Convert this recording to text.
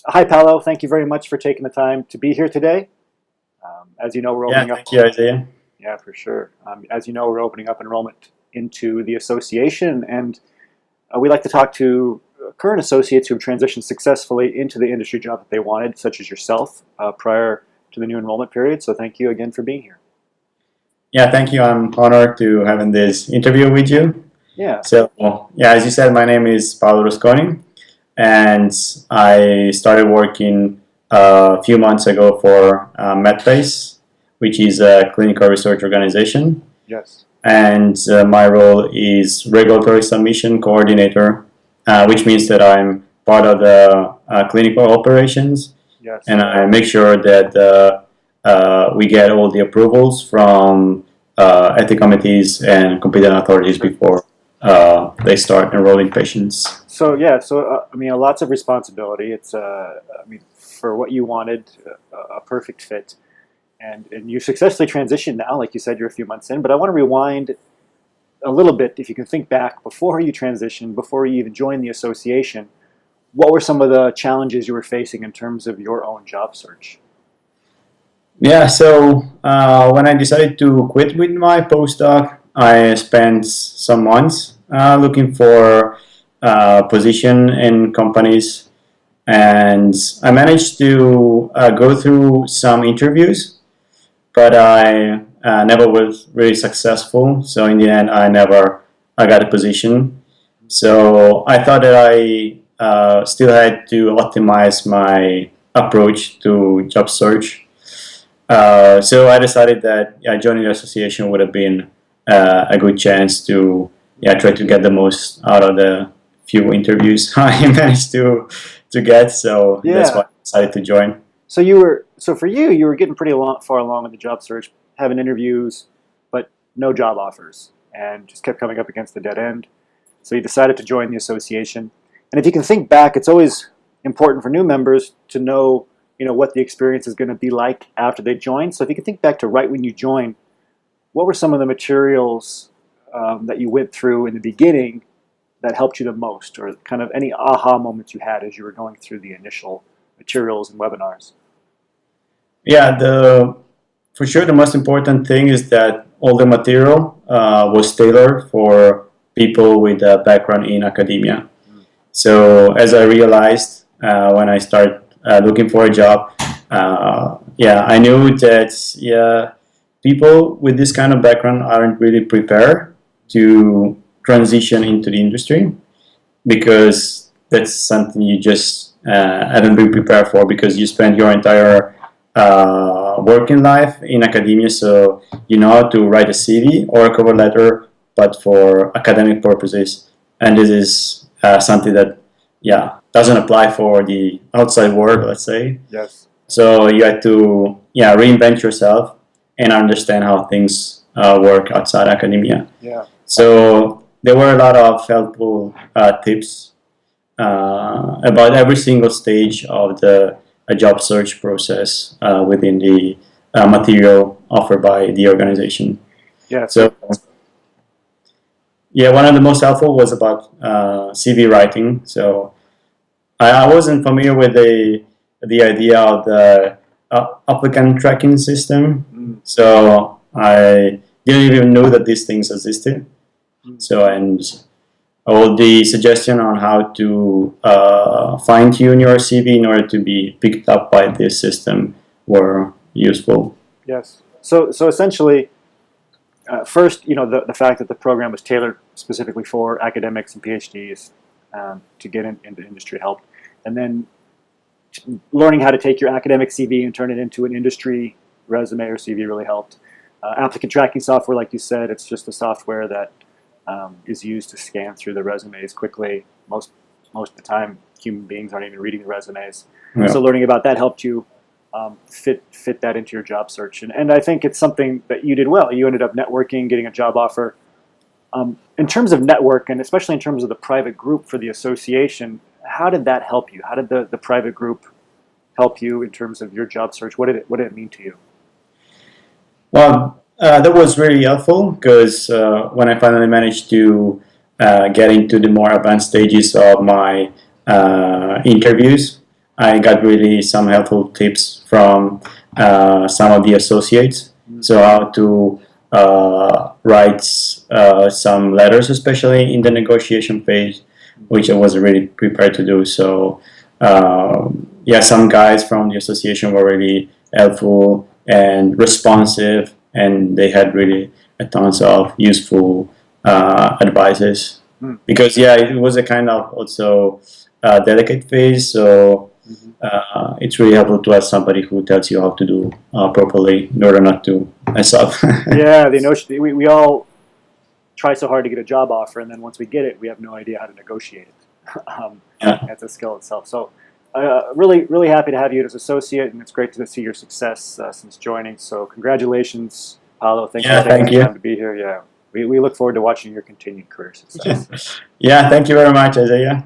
Hi, Paolo. Thank you very much for taking the time to be here today. As you know, we're Yeah, opening up. thank you, Isaiah. Yeah, for sure. As you know, we're opening up enrollment into the association, and we like to talk to current associates who have transitioned successfully into the industry job that they wanted, such as yourself, prior to the new enrollment period. So, thank you again for being here. Yeah, thank you. I'm honored to having this interview with you. Yeah. So, yeah, as you said, my name is Paolo Rusconi, and I started working a few months ago for Medpace, which is a clinical research organization. Yes. And my role is regulatory submission coordinator, which means that I'm part of the clinical operations, Yes. and I make sure that we get all the approvals from ethic committees and competent authorities before they start enrolling patients. So yeah, I mean, lots of responsibility. It's I mean, for what you wanted, a perfect fit. And you successfully transitioned now, like you said, you're a few months in. But I want to rewind a little bit, if you can think back before you transitioned, before you even joined the association. What were some of the challenges you were facing in terms of your own job search? Yeah, so when I decided to quit with my postdoc, I spent some months looking for position in companies, and I managed to go through some interviews, but I never was really successful. So in the end, I got a position. So I thought that I still had to optimize my approach to job search. So I decided that joining the association would have been a good chance to try to get the most out of the few interviews I managed to get. So that's why Yeah. I decided to join. So for you, you were getting far along in the job search, having interviews, but no job offers, and just kept coming up against the dead end. So you decided to join the association. And if you can think back, it's always important for new members to know, what the experience is going to be like after they join. So if you can think back to right when you joined, what were some of the materials that you went through in the beginning that helped you the most, or kind of any aha moments you had as you were going through the initial materials and webinars? Yeah, the for sure the most important thing is that all the material was tailored for people with a background in academia. So as I realized when I started looking for a job, I knew that people with this kind of background aren't really prepared to transition into the industry because that's something you just haven't been prepared for because you spend your entire working life in academia, so you know how to write a CV or a cover letter, but for academic purposes. And this is something that, doesn't apply for the outside world, let's say. Yes. So you had to, reinvent yourself and understand how things work outside academia. Yeah. So there were a lot of helpful tips about every single stage of the job search process within the material offered by the organization. Yeah. So, one of the most helpful was about CV writing. So I wasn't familiar with the idea of the applicant tracking system. So I didn't even know that these things existed. So, and all the suggestion on how to fine tune your CV in order to be picked up by this system were useful. Yes. So essentially, first, the fact that the program was tailored specifically for academics and PhDs to get into industry helped, and then learning how to take your academic CV and turn it into an industry resume or CV really helped. Applicant tracking software, like you said, it's just the software that is used to scan through the resumes quickly. Most of the time, human beings aren't even reading the resumes. Yeah. So learning about that helped you fit that into your job search. And I think it's something that you did well. You ended up networking, getting a job offer. In terms of network, and especially in terms of the private group for the association, how did that help you? How did the private group help you in terms of your job search? What did it mean to you? Well, that was really helpful because when I finally managed to get into the more advanced stages of my interviews, I got really some helpful tips from some of the associates. So how to write some letters, especially in the negotiation phase, which I wasn't really prepared to do. So yeah, some guys from the association were really helpful and responsive, and they had really a tons of useful advices. Because yeah, it was a kind of also delicate phase, so it's really helpful to have somebody who tells you how to do properly in order not to mess up. Yeah, the notion we all try so hard to get a job offer, and then once we get it, we have no idea how to negotiate it. Yeah. That's a skill itself. So, really happy to have you as associate, and it's great to see your success since joining. So, congratulations, Paolo. Thanks Yeah, for taking thank the you. time to be here. Yeah, we look forward to watching your continued career success. Yeah, thank you very much, Isaiah.